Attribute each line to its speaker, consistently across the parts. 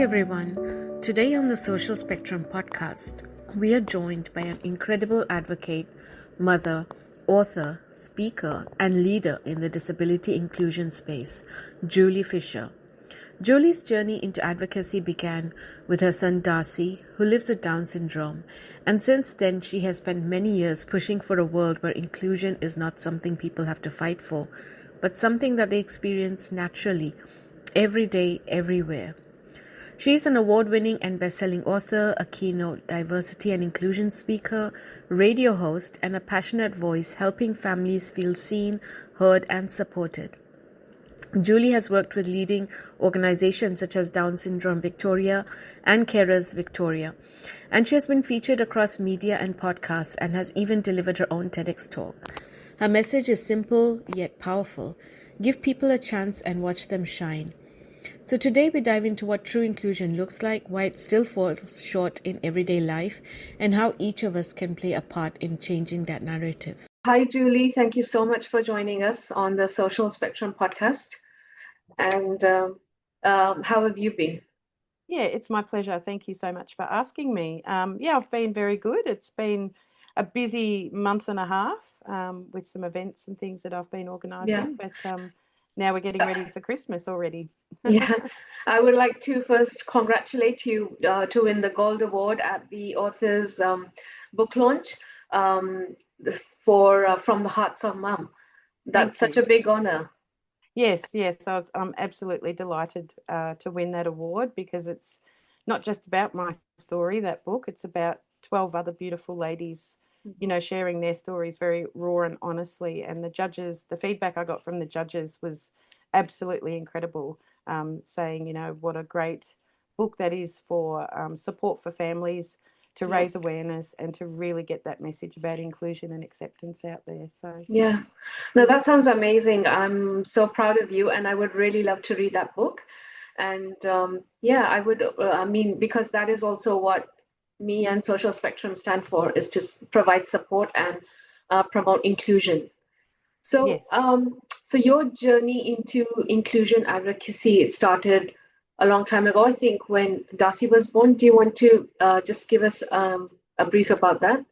Speaker 1: everyone. Today on the Social Spectrum podcast, we are joined by an incredible advocate, mother, author, speaker, and leader in the disability inclusion space, Julie Fisher. Julie's journey into advocacy began with her son Darcy, who lives with Down syndrome, and since then she has spent many years pushing for a world where inclusion is not something people have to fight for, but something that they experience naturally, every day, everywhere. She is an award-winning and best-selling author, a keynote diversity and inclusion speaker, radio host, and a passionate voice helping families feel seen, heard, and supported. Julie has worked with leading organizations such as Down Syndrome Victoria and Carers Victoria, and she has been featured across media and podcasts and has even delivered her own TEDx talk. Her message is simple yet powerful. Give people a chance and watch them shine. So today we dive into what true inclusion looks like, why it still falls short in everyday life, and how each of us can play a part in changing that narrative. Hi, Julie. Thank you so much for joining us on the Social Spectrum podcast. And how have you been?
Speaker 2: Yeah, it's my pleasure. Thank you so much for asking me. I've been very good. It's been a busy month and a half with some events and things that I've been organising, but now we're getting ready for Christmas already.
Speaker 1: Yeah, I would like to first congratulate you to win the Gold Award at the author's book launch for From the Hearts of Mum. That's such a big honour.
Speaker 2: Yes, I'm absolutely delighted to win that award because it's not just about my story, that book. It's about 12 other beautiful ladies, sharing their stories very raw and honestly. And the feedback I got from the judges was absolutely incredible, saying, what a great book that is for support for families, to raise awareness and to really get that message about inclusion and acceptance out there. So
Speaker 1: no, that sounds amazing. I'm so proud of you, and I would really love to read that book. And I would, because that is also what me and Social Spectrum stand for, is to provide support and promote inclusion. So, so your journey into inclusion advocacy, it started a long time ago, I think, when Darcy was born. Do you want to just give us a brief about that?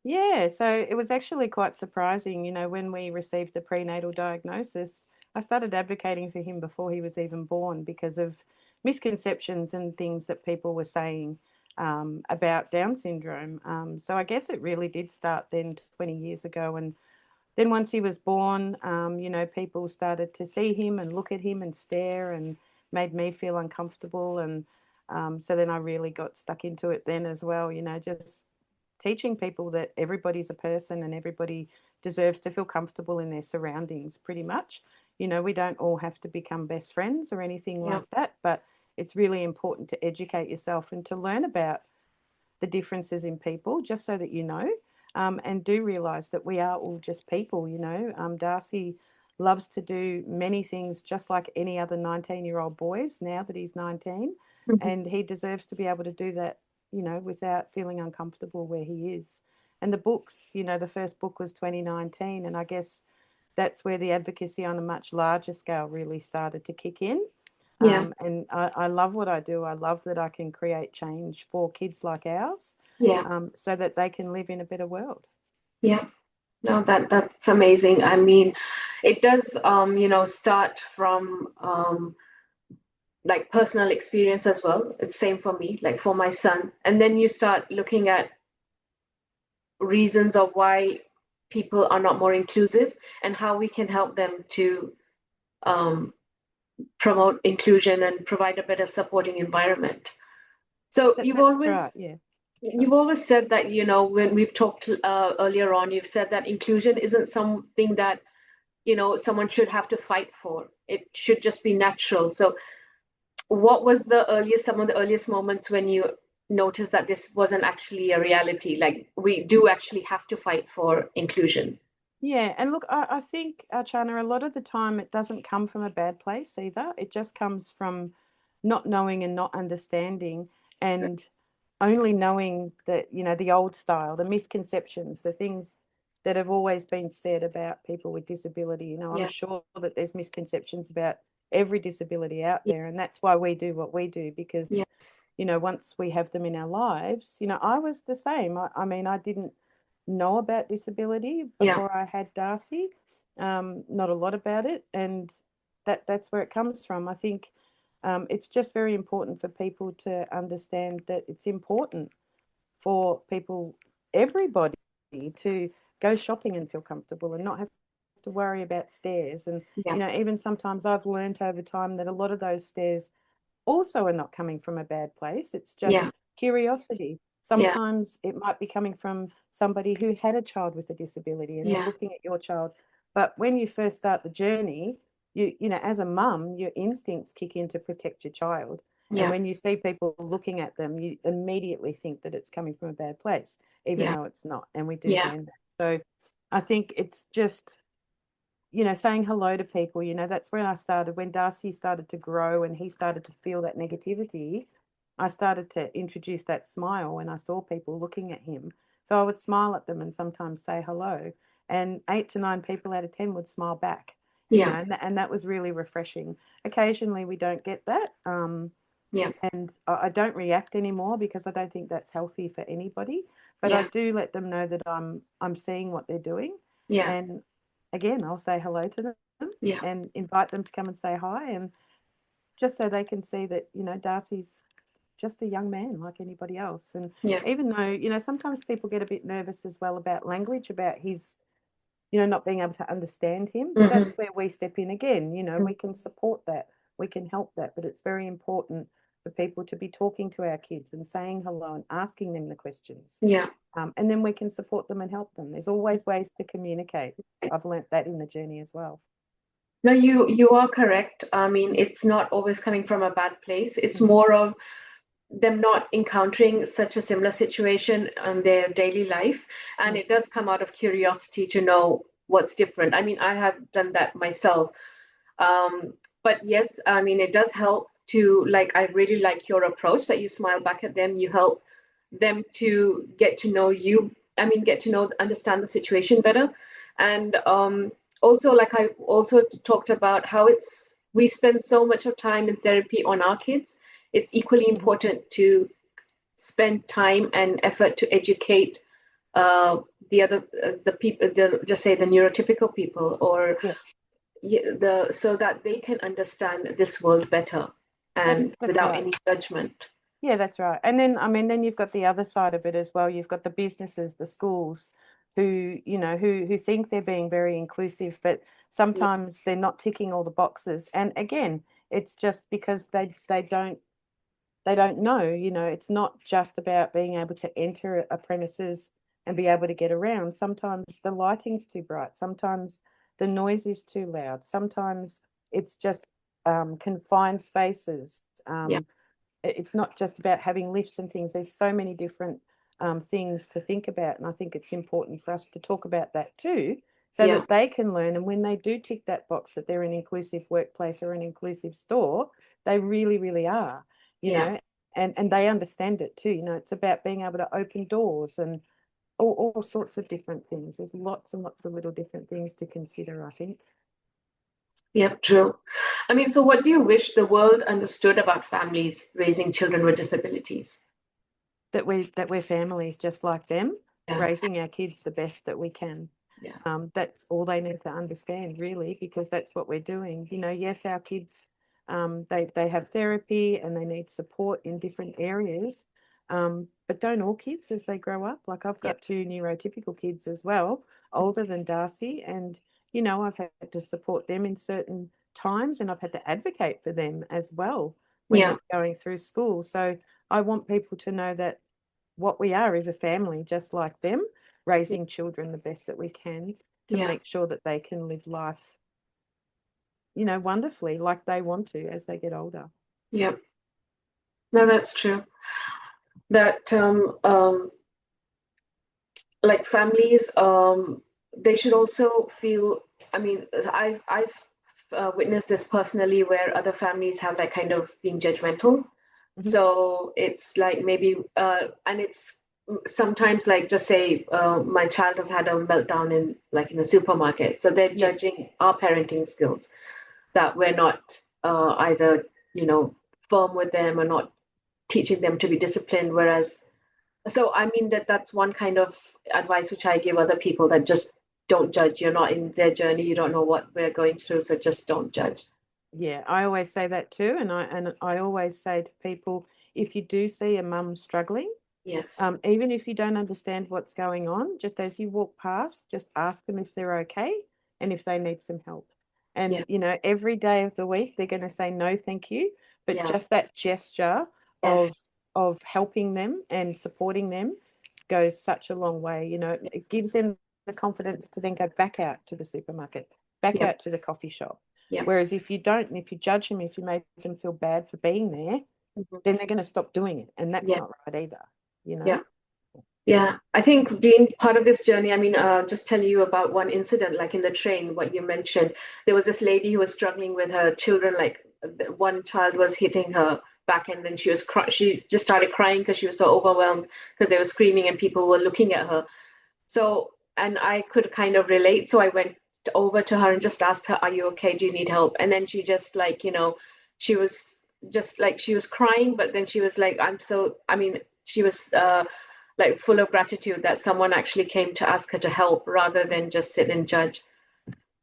Speaker 2: Yeah, so it was actually quite surprising, when we received the prenatal diagnosis. I started advocating for him before he was even born because of misconceptions and things that people were saying about Down syndrome. So I guess it really did start then 20 years ago. And then once he was born, people started to see him and look at him and stare and made me feel uncomfortable. And so then I really got stuck into it then as well, just teaching people that everybody's a person and everybody deserves to feel comfortable in their surroundings, pretty much. We don't all have to become best friends or anything like that, but it's really important to educate yourself and to learn about the differences in people, just so that and do realise that we are all just people. Darcy loves to do many things just like any other 19-year-old boys now that he's 19, and he deserves to be able to do that, without feeling uncomfortable where he is. And the books, the first book was 2019, and I guess that's where the advocacy on a much larger scale really started to kick in. And I love what I do. I love that I can create change for kids like ours, so that they can live in a better world.
Speaker 1: Yeah, no, that's amazing. I mean, it does, start from like personal experience as well. It's same for me, like for my son. And then you start looking at reasons of why people are not more inclusive and how we can help them to promote inclusion and provide a better supporting environment. So you've always said that, when we've talked earlier on, you've said that inclusion isn't something that, someone should have to fight for. It should just be natural. So what was some of the earliest moments when you noticed that this wasn't actually a reality? Like, we do actually have to fight for inclusion.
Speaker 2: Yeah, and look, I think, Chana, a lot of the time it doesn't come from a bad place either. It just comes from not knowing and not understanding, and only knowing that, the old style, the misconceptions, the things that have always been said about people with disability. I'm sure that there's misconceptions about every disability out
Speaker 3: Yeah.
Speaker 2: there. And that's why we do what we do, because,
Speaker 3: Yes.
Speaker 2: once we have them in our lives, I was the same. I mean, I didn't know about disability
Speaker 3: Yeah.
Speaker 2: before I had Darcy, not a lot about it. And that's where it comes from. I think it's just very important for people to understand that it's important for people, everybody, to go shopping and feel comfortable and not have to worry about stairs. And,
Speaker 3: Yeah.
Speaker 2: even sometimes I've learned over time that a lot of those stairs also are not coming from a bad place. It's just
Speaker 3: Yeah.
Speaker 2: curiosity.
Speaker 3: Yeah.
Speaker 2: Sometimes it might be coming from somebody who had a child with a disability and they're
Speaker 3: Yeah.
Speaker 2: looking at your child. But when you first start the journey, as a mum, your instincts kick in to protect your child. And
Speaker 3: Yeah.
Speaker 2: when you see people looking at them, you immediately think that it's coming from a bad place, even
Speaker 3: Yeah.
Speaker 2: though it's not. And we do
Speaker 3: Yeah.
Speaker 2: learn that. So I think it's just, saying hello to people, that's when I started, when Darcy started to grow and he started to feel that negativity, I started to introduce that smile when I saw people looking at him. So I would smile at them and sometimes say hello. And 8 to 9 people out of 10 would smile back,
Speaker 3: Yeah.
Speaker 2: and that was really refreshing. Occasionally we don't get that.
Speaker 3: Yeah.
Speaker 2: And I don't react anymore because I don't think that's healthy for anybody. But I
Speaker 3: Yeah.
Speaker 2: do let them know that I'm seeing what they're doing,
Speaker 3: Yeah.
Speaker 2: and again, I'll say hello to them
Speaker 3: Yeah.
Speaker 2: and invite them to come and say hi, and just so they can see that Darcy's just a young man like anybody else. And
Speaker 3: Yeah.
Speaker 2: even though sometimes people get a bit nervous as well about language, about his not being able to understand him. But
Speaker 3: Mm-hmm.
Speaker 2: that's where we step in again. We can support that, we can help that. But it's very important for people to be talking to our kids and saying hello and asking them the questions.
Speaker 3: Yeah.
Speaker 2: And then we can support them and help them. There's always ways to communicate. I've learnt that in the journey as well.
Speaker 3: No, you are correct. I mean, it's not always coming from a bad place. It's
Speaker 2: Mhm.
Speaker 3: more of them not encountering such a similar situation in their daily life. And it does come out of curiosity to know what's different. I mean, I have done that myself. Um, but yes, I mean, it does help to, like, I really like your approach that you smile back at them. You help them to get to know you. I mean, get to know, understand the situation better. And also, like I also talked about how we spend so much of time in therapy on our kids. It's equally
Speaker 2: Mhm.
Speaker 3: important to spend time and effort to educate uh, the people, just say the neurotypical people, or
Speaker 2: Yeah,
Speaker 3: so that they can understand this world better and
Speaker 2: that's
Speaker 3: without
Speaker 2: right.
Speaker 3: any judgment.
Speaker 2: Yeah, that's right. And then, I mean, then you've got the other side of it as well. You've got the businesses, the schools, who, who think they're being very inclusive, but
Speaker 3: Yeah.
Speaker 2: sometimes they're not ticking all the boxes. And again, it's just because they don't know. It's not just about being able to enter a premises and be able to get around. Sometimes the lighting's too bright. Sometimes the noise is too loud. Sometimes it's just confined spaces.
Speaker 3: Yeah.
Speaker 2: It's not just about having lifts and things. There's so many different things to think about. And I think it's important for us to talk about that too, so
Speaker 3: Yeah.
Speaker 2: that they can learn. And when they do tick that box that they're an inclusive workplace or an inclusive store, they really, really are, you
Speaker 3: Yeah.
Speaker 2: know, and they understand it too. It's about being able to open doors and all sorts of different things. There's lots and lots of little different things to consider, I think.
Speaker 3: Yep, true. I mean, so what do you wish the world understood about families raising children with disabilities?
Speaker 2: That we're families just like them,
Speaker 3: Yeah.
Speaker 2: raising our kids the best that we can.
Speaker 3: Yeah.
Speaker 2: That's all they need to understand, really, because that's what we're doing. Yes, our kids, they have therapy and they need support in different areas, but don't all kids as they grow up? Like I've
Speaker 3: Yep.
Speaker 2: got two neurotypical kids as well, older than Darcy, and I've had to support them in certain times, and I've had to advocate for them as well when
Speaker 3: Yeah.
Speaker 2: they're going through school. So I want people to know that what we are is a family just like them, raising children the best that we can to
Speaker 3: Yeah.
Speaker 2: make sure that they can live life, wonderfully like they want to as they get older.
Speaker 3: Yeah. No, that's true. That like families, they should also feel. I mean, I've witnessed this personally, where other families have like kind of been judgmental.
Speaker 2: Mhm.
Speaker 3: So it's like maybe, and it's sometimes like just say my child has had a meltdown in the supermarket, so they're
Speaker 2: Yeah,
Speaker 3: judging our parenting skills, that we're not. either, firm with them or not teaching them to be disciplined. Whereas, so I mean that's one kind of advice which I give other people, that just don't judge. You're not in their journey. You don't know what we're going through, so just don't judge.
Speaker 2: Yeah, I always say that too, and I always say to people, if you do see a mum struggling,
Speaker 3: Yes.
Speaker 2: even if you don't understand what's going on, just as you walk past, just ask them if they're okay and if they need some help.
Speaker 3: Yeah.
Speaker 2: And every day of the week they're going to say no, thank you, but
Speaker 3: Yeah.
Speaker 2: just that gesture
Speaker 3: Yes.
Speaker 2: of helping them and supporting them goes such a long way. It gives them the confidence to then go back out to the supermarket, back
Speaker 3: Yeah.
Speaker 2: out to the coffee shop.
Speaker 3: Yeah.
Speaker 2: Whereas if you don't, and if you judge them, if you make them feel bad for being there,
Speaker 3: Mhm.
Speaker 2: then they're going to stop doing it. And that's
Speaker 3: Yeah.
Speaker 2: not right either, you
Speaker 3: Yeah.
Speaker 2: know?
Speaker 3: Yeah, I think being part of this journey, I mean, just tell you about one incident, like in the train, what you mentioned. There was this lady who was struggling with her children, like one child was hitting her back, and then she just started crying because she was so overwhelmed because they were screaming and people were looking at her. So, and I could kind of relate. So I went over to her and just asked her, "Are you okay? Do you need help?" And then she just like, she was just like, she was crying, but then she was like, I mean, she was like full of gratitude that someone actually came to ask her to help rather than just sit and judge.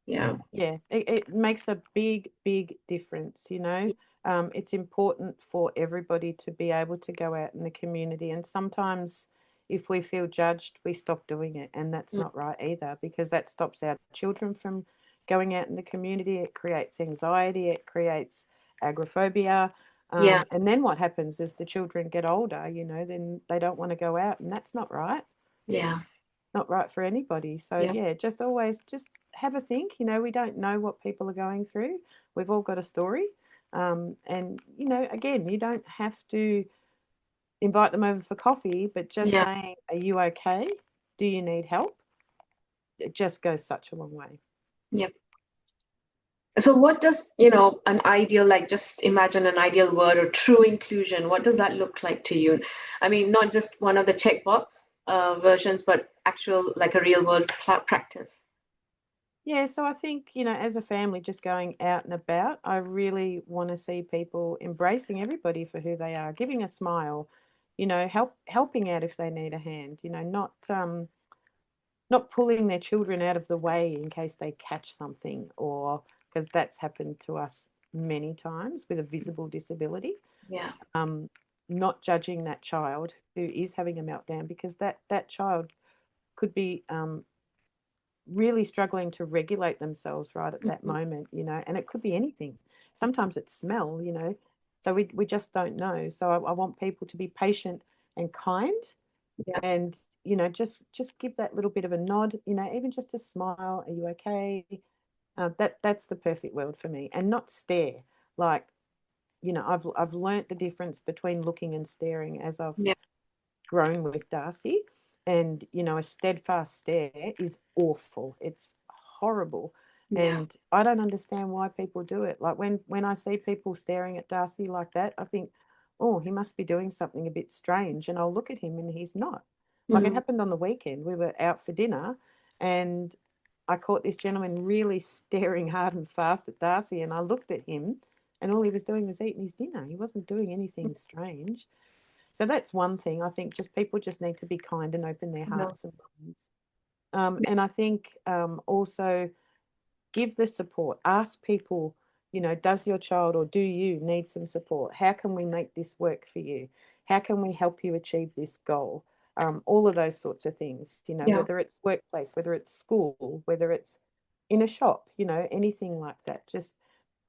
Speaker 3: Yeah.
Speaker 2: Yeah, it makes a big, big difference. It's important for everybody to be able to go out in the community. And sometimes if we feel judged, we stop doing it. And that's
Speaker 3: Mm.
Speaker 2: not right either, because that stops our children from going out in the community. It creates anxiety, it creates agoraphobia.
Speaker 3: Yeah.
Speaker 2: And then what happens is the children get older, then they don't want to go out. And that's not right,
Speaker 3: Yeah.
Speaker 2: not right for anybody. So
Speaker 3: Yeah.
Speaker 2: yeah, just always just have a think. We don't know what people are going through. We've all got a story. And again, you don't have to invite them over for coffee, but just
Speaker 3: Yeah.
Speaker 2: saying, "Are you okay? Do you need help?" It just goes such a long way.
Speaker 3: Yeah. So what does, an ideal, like just imagine an ideal word or true inclusion, what does that look like to you? I mean, not just one of the checkbox versions, but actual, like a real world practice.
Speaker 2: Yeah, so I think, as a family, just going out and about, I really want to see people embracing everybody for who they are, giving a smile, helping out if they need a hand, not pulling their children out of the way in case they catch something, or because that's happened to us many times with a visible disability.
Speaker 3: Yeah.
Speaker 2: Um, Not judging that child who is having a meltdown, because that child could be really struggling to regulate themselves right at that
Speaker 3: Mhm.
Speaker 2: moment, and it could be anything. Sometimes it's smell, so we just don't know. So I want people to be patient and kind,
Speaker 3: Yeah.
Speaker 2: and just give that little bit of a nod, even just a smile. Are you okay? That's the perfect world for me, and not stare. Like, I've learnt the difference between looking and staring as I've
Speaker 3: Yeah.
Speaker 2: grown with Darcy. And, a steadfast stare is awful. It's horrible.
Speaker 3: Yeah.
Speaker 2: And I don't understand why people do it. Like when I see people staring at Darcy like that, I think, oh, he must be doing something a bit strange. And I'll look at him and he's not. Like, it
Speaker 3: Mm.
Speaker 2: happened on the weekend. We were out for dinner and I caught this gentleman really staring hard and fast at Darcy. And I looked at him and all he was doing was eating his dinner. He wasn't doing anything strange. So that's one thing. I think just people just need to be kind and open their
Speaker 3: No.
Speaker 2: hearts and minds. And I think also give the support. Ask people, does your child or do you need some support? How can we make this work for you? How can we help you achieve this goal? All of those sorts of things,
Speaker 3: Yeah.
Speaker 2: whether it's workplace, whether it's school, whether it's in a shop, anything like that. Just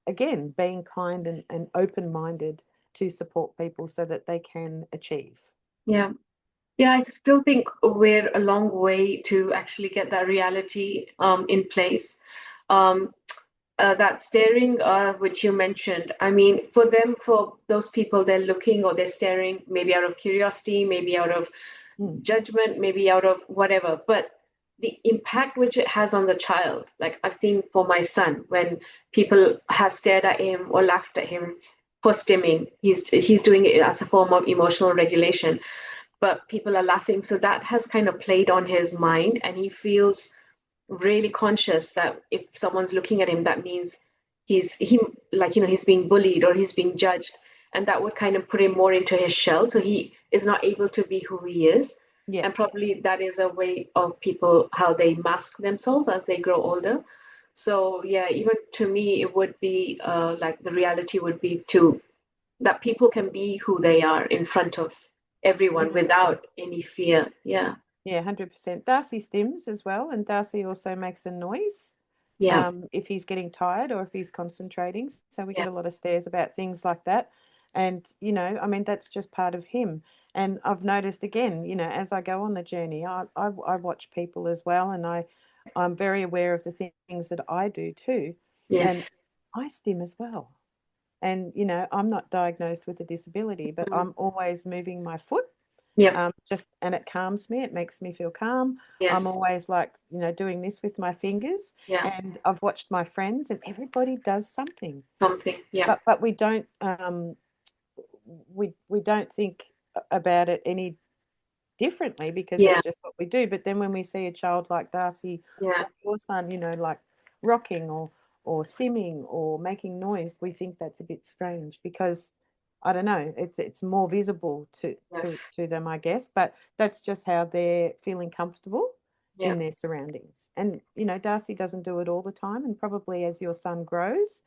Speaker 2: again, being kind and open minded to support people so that they can achieve.
Speaker 3: Yeah. Yeah, I still think we're a long way to actually get that reality in place. Um, that staring, which you mentioned, I mean, for those people, they're looking or they're staring maybe out of curiosity, maybe out of
Speaker 2: Mm,
Speaker 3: judgment, maybe out of whatever. But the impact which it has on the child, like I've seen for my son, when people have stared at him or laughed at him for stimming, he's doing it as a form of emotional regulation, but people are laughing. So that has kind of played on his mind, and he feels really conscious that if someone's looking at him, that means he's being bullied or he's being judged, and that would kind of put him more into his shell, so he is not able to be who he is.
Speaker 2: Yeah,
Speaker 3: And probably that is a way of people how they mask themselves as they grow older. So yeah, even to me, it would be like the reality would be to that people can be who they are in front of everyone
Speaker 2: 100%.
Speaker 3: without any fear. Yeah,
Speaker 2: Yeah, 100%. Darcy stims as well, and Darcy also makes a noise
Speaker 3: yeah,
Speaker 2: if he's getting tired or if he's concentrating. So we
Speaker 3: yeah,
Speaker 2: get a lot of stares about things like that. And, I mean, that's just part of him. And I've noticed again, as I go on the journey, I watch people as well, and I'm very aware of the things that I do too. And
Speaker 3: yes,
Speaker 2: I stim as well. And, I'm not diagnosed with a disability, but
Speaker 3: mhm,
Speaker 2: I'm always moving my foot
Speaker 3: yep,
Speaker 2: and it calms me. It makes me feel calm. I'm
Speaker 3: yes,
Speaker 2: always like, doing this with my fingers.
Speaker 3: yeah,
Speaker 2: And I've watched my friends, and everybody does something,
Speaker 3: something, yeah,
Speaker 2: but we don't think about it any differently because
Speaker 3: yeah,
Speaker 2: it's just what we do. But then when we see a child like Darcy
Speaker 3: yeah,
Speaker 2: or your son, like rocking or stimming or making noise, we think that's a bit strange because I don't know, it's more visible
Speaker 3: yes,
Speaker 2: to them, I guess. But that's just how they're feeling comfortable
Speaker 3: yeah,
Speaker 2: in their surroundings. And Darcy doesn't do it all the time, and probably as your son grows,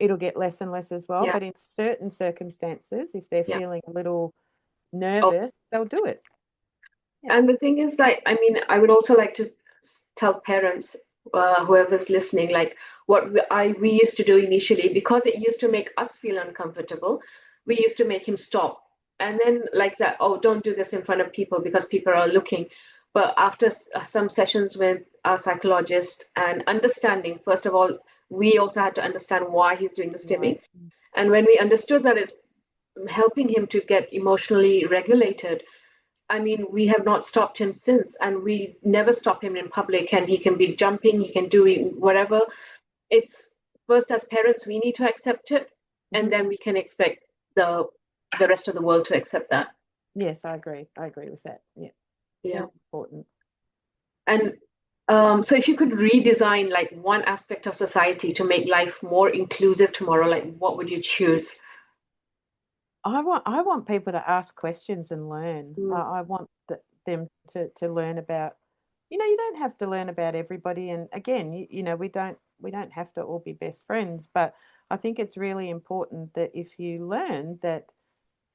Speaker 2: it'll get less and less as well.
Speaker 3: yeah,
Speaker 2: But in certain circumstances, if they're
Speaker 3: yeah.
Speaker 2: feeling a little
Speaker 3: Oh,
Speaker 2: nervous, they'll do it. Yeah.
Speaker 3: and the thing is, like, I mean, I would also like to tell parents, whoever's listening, like what we used to do initially, because it used to make us feel uncomfortable. We used to make him stop, and then like that. Oh, don't do this in front of people because people are looking. But after some sessions with our psychologist and understanding, first of all, we also had to understand why he's doing the
Speaker 2: Right.
Speaker 3: stimming. And when we understood that it's helping him to get emotionally regulated, I mean, we have not stopped him since, and we never stop him in public. And he can be jumping, he can do whatever. It's first as parents, we need to accept it, and
Speaker 2: Mhm.
Speaker 3: then we can expect the the rest of the world to accept that.
Speaker 2: Yes, I agree. I agree with that. Yeah,
Speaker 3: Yeah.
Speaker 2: very important.
Speaker 3: And so, if you could redesign like one aspect of society to make life more inclusive tomorrow, like what would you choose?
Speaker 2: I want people to ask questions and learn.
Speaker 3: Mm,
Speaker 2: I want them to learn about. You don't have to learn about everybody, and again, we don't have to all be best friends. But I think it's really important that if you learn that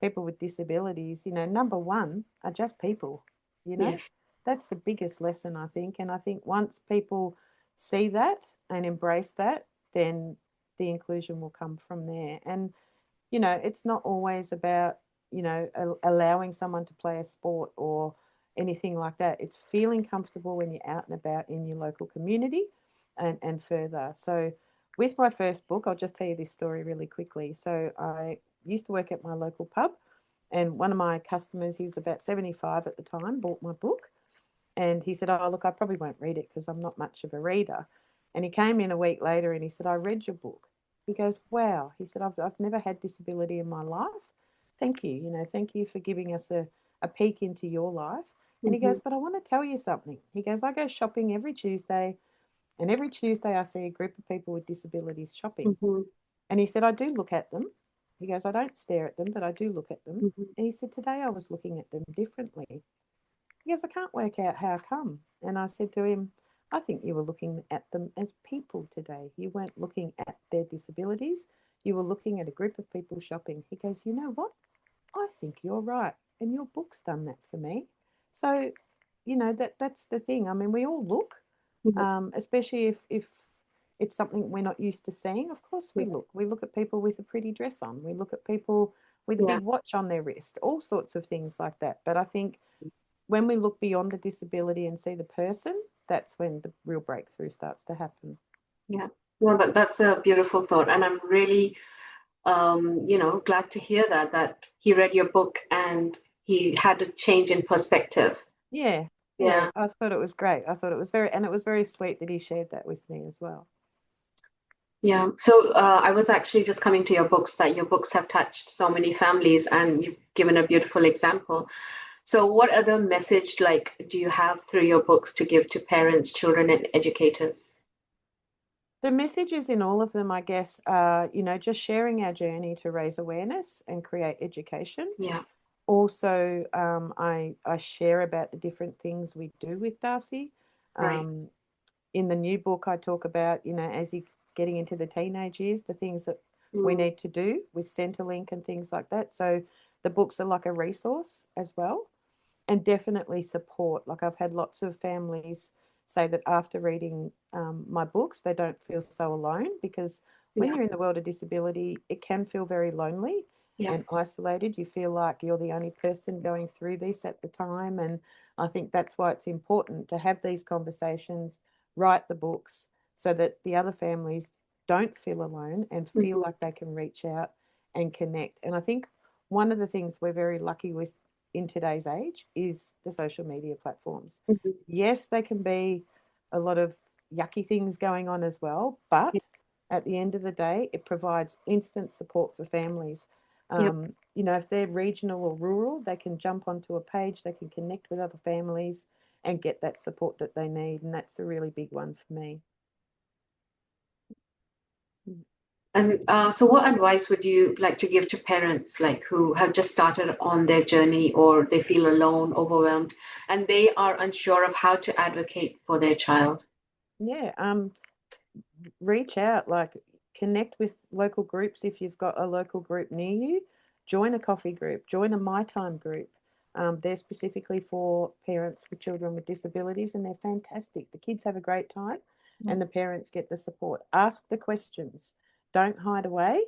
Speaker 2: people with disabilities, number one, are just people. You know,
Speaker 3: yes.
Speaker 2: that's the biggest lesson, I think. And I think once people see that and embrace that, then the inclusion will come from there. And it's not always about, allowing someone to play a sport or anything like that. It's feeling comfortable when you're out and about in your local community and further. So, with my first book, I'll just tell you this story really quickly. So, I used to work at my local pub, and one of my customers, he was about 75 at the time, bought my book. And he said, "Oh, look, I probably won't read it because I'm not much of a reader." And he came in a week later and he said, "I read your book." He goes, "Wow." He said, I've never had disability in my life. Thank you. Thank you for giving us a peek into your life." And he
Speaker 3: Hmm.
Speaker 2: goes, "But I want to tell you something." He goes, "I go shopping every Tuesday, and every Tuesday I see a group of people with disabilities shopping."
Speaker 3: Hmm.
Speaker 2: And he said, "I do look at them." He goes, "I don't stare at them, but I do look at them."
Speaker 3: Hmm.
Speaker 2: And he said, "Today I was looking at them differently." He goes, "I can't work out how come." And I said to him, "I think you were looking at them as people today. You weren't looking at their disabilities. You were looking at a group of people shopping." He goes, "You know what? I think you're right. And your book's done that for me." So, that's the thing. I mean, we all look, especially if it's something we're not used to seeing. Of course we look.
Speaker 3: Yes.
Speaker 2: We look at people with a pretty dress on. We look at people with a
Speaker 3: Yeah.
Speaker 2: big watch on their wrist, all sorts of things like that. But I think when we look beyond the disability and see the person, that's when the real breakthrough starts to happen.
Speaker 3: Yeah. Well, that's a beautiful thought, and I'm really glad to hear that he read your book and he had a change in perspective.
Speaker 2: Yeah, yeah,
Speaker 3: Yeah,
Speaker 2: I thought it was great. I thought it was very sweet that he shared that with me as well.
Speaker 3: yeah. So I was actually just coming to your books, that your books have touched so many families, and you've given a beautiful example. So, what other message do you have through your books to give to parents, children, and educators?
Speaker 2: The messages in all of them, I guess, are, just sharing our journey to raise awareness and create education.
Speaker 3: Yeah.
Speaker 2: Also, I share about the different things we do with Darcy.
Speaker 3: Right.
Speaker 2: In the new book, I talk about, as you getting into the teenage years, the things that we
Speaker 3: Mm.
Speaker 2: need to do with Centrelink and things like that. So the books are like a resource as well, and definitely support. Like I've had lots of families say that after reading my books, they don't feel so alone, because when
Speaker 3: Yeah.
Speaker 2: you're in the world of disability, it can feel very lonely
Speaker 3: Yeah.
Speaker 2: and isolated. You feel like you're the only person going through this at the time. And I think that's why it's important to have these conversations, write the books, so that the other families don't feel alone and feel
Speaker 3: Mhm.
Speaker 2: like they can reach out and connect. And I think one of the things we're very lucky with in today's age is the social media platforms.
Speaker 3: Mhm.
Speaker 2: Yes, they can be a lot of yucky things going on as well,
Speaker 3: Yeah.
Speaker 2: but at the end of the day, it provides instant support for families.
Speaker 3: Yep.
Speaker 2: If they're regional or rural, they can jump onto a page, they can connect with other families and get that support that they need. And that's a really big one for me.
Speaker 3: And so, what advice would you like to give to parents like who have just started on their journey, or they feel alone, overwhelmed, and they are unsure of how to advocate for their child?
Speaker 2: Yeah, reach out, like connect with local groups. If you've got a local group near you, join a coffee group, join a My Time group. They're specifically for parents with children with disabilities, and they're fantastic. The kids have a great time and the parents get the support. Ask the questions, don't hide away,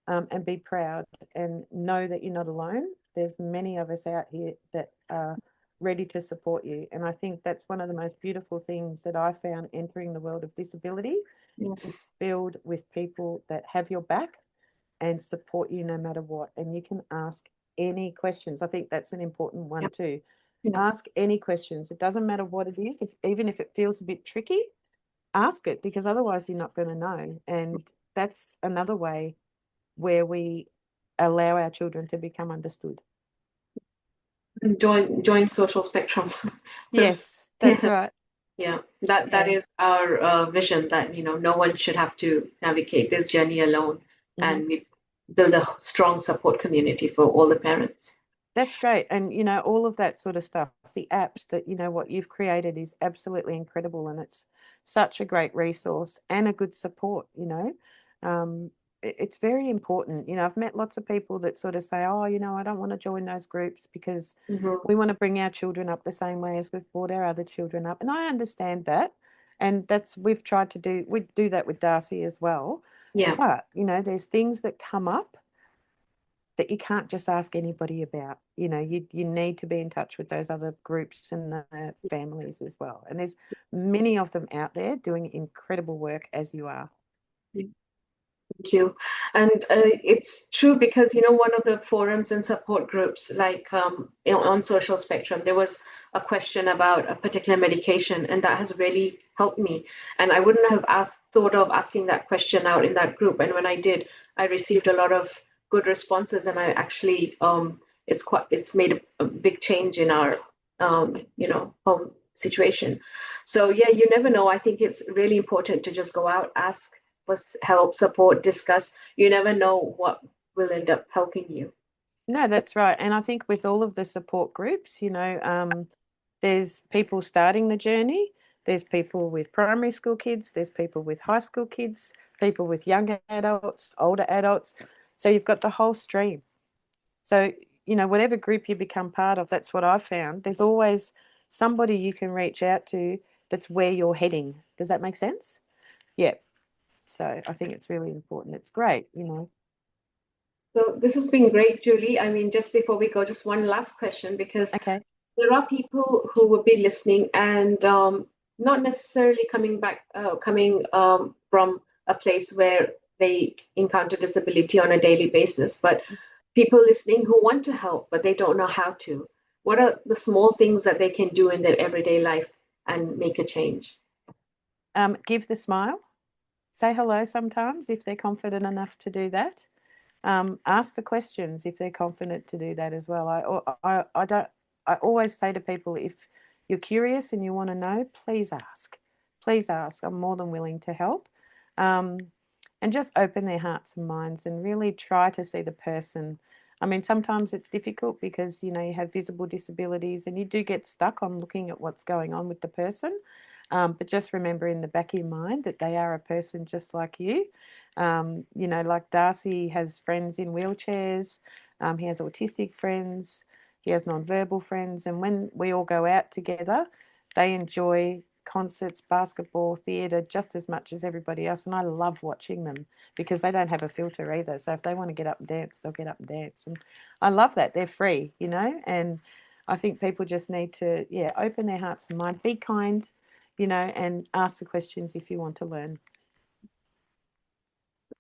Speaker 2: and be proud, and know that you're not alone. There's many of us out here that are ready to support you. And I think that's one of the most beautiful things that I found entering the world of disability.
Speaker 3: Yes.
Speaker 2: It's filled with people that have your back and support you no matter what. And you can ask any questions. I think that's an important one
Speaker 3: Yep.
Speaker 2: too.
Speaker 3: Yeah.
Speaker 2: Ask any questions. It doesn't matter what it is, even if it feels a bit tricky, ask it, because otherwise you're not going to know. And that's another way where we allow our children to become understood.
Speaker 3: And join social spectrum. So
Speaker 2: Yes, that's right.
Speaker 3: yeah, that
Speaker 2: Yeah.
Speaker 3: is our vision, that no one should have to navigate this journey alone,
Speaker 2: Hmm.
Speaker 3: and we build a strong support community for all the parents.
Speaker 2: That's great. And, all of that sort of stuff, the apps that, what you've created is absolutely incredible. And it's such a great resource and a good support. It's very important. I've met lots of people that sort of say, oh, I don't want to join those groups because
Speaker 3: Hmm.
Speaker 2: we want to bring our children up the same way as we've brought our other children up. And I understand that. And we've tried to we do that with Darcy as well.
Speaker 3: Yeah.
Speaker 2: But, there's things that come up that you can't just ask anybody about. You need to be in touch with those other groups and the families as well. And there's many of them out there doing incredible work, as you are.
Speaker 3: Thank you. And it's true, because one of the forums and support groups, like on social spectrum, there was a question about a particular medication, and that has really helped me. And I wouldn't have thought of asking that question out in that group. And when I did, I received a lot of good responses, and I actually it's made a big change in our home situation. So yeah, you never know. I think it's really important to just go out, ask for help, support, discuss. You never know what will end up helping you.
Speaker 2: No, that's right. And I think with all of the support groups, there's people starting the journey, there's people with primary school kids, there's people with high school kids, people with younger adults, older adults. So you've got the whole stream. So, whatever group you become part of, that's what I've found. There's always somebody you can reach out to that's where you're heading. Does that make sense? Yeah. So I think it's really important. It's great.
Speaker 3: So this has been great, Julie. I mean, just before we go, just one last question, because
Speaker 2: Okay.
Speaker 3: there are people who will be listening and not necessarily coming from a place where they encounter disability on a daily basis, but people listening who want to help, but they don't know how to. What are the small things that they can do in their everyday life and make a change?
Speaker 2: Give the smile. Say hello sometimes if they're confident enough to do that. Ask the questions if they're confident to do that as well. I don't. I always say to people, if you're curious and you want to know, please ask. Please ask. I'm more than willing to help. and just open their hearts and minds and really try to see the person. I mean, sometimes it's difficult because, you have visible disabilities and you do get stuck on looking at what's going on with the person. But just remember in the back of your mind that they are a person just like you. Like Darcy has friends in wheelchairs, he has autistic friends, he has nonverbal friends. And when we all go out together, they enjoy concerts, basketball, theatre just as much as everybody else. And I love watching them because they don't have a filter either. So if they want to get up and dance, they'll get up and dance. And I love that. They're free, and I think people just need to, open their hearts and mind, be kind, and ask the questions if you want to learn.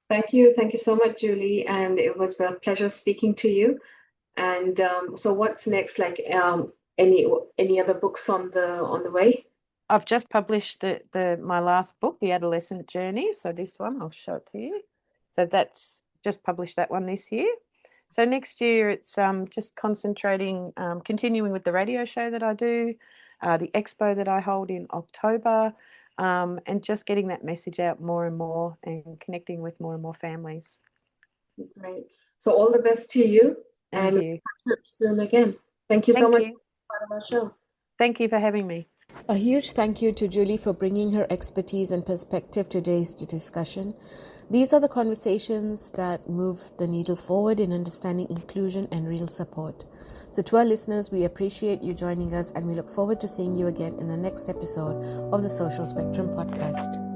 Speaker 3: Thank you so much, Julie, and it was a pleasure speaking to you. And so, what's next? Like, any other books on the way?
Speaker 2: I've just published my last book, The Adolescent Journey. So this one, I'll show it to you. So that's just published that one this year. So next year, it's just concentrating, continuing with the radio show that I do, the expo that I hold in October, and just getting that message out more and more and connecting with more and more families.
Speaker 3: Great. So all the best to you,
Speaker 2: And
Speaker 3: and
Speaker 2: you.
Speaker 3: catch up soon again. Thank you so
Speaker 2: Thank
Speaker 3: much
Speaker 2: you.
Speaker 3: for part of our show.
Speaker 2: Thank you for having me.
Speaker 1: A huge thank you to Julie for bringing her expertise and perspective to today's discussion. These are the conversations that move the needle forward in understanding inclusion and real support. So to our listeners, we appreciate you joining us and we look forward to seeing you again in the next episode of the Social Spectrum Podcast.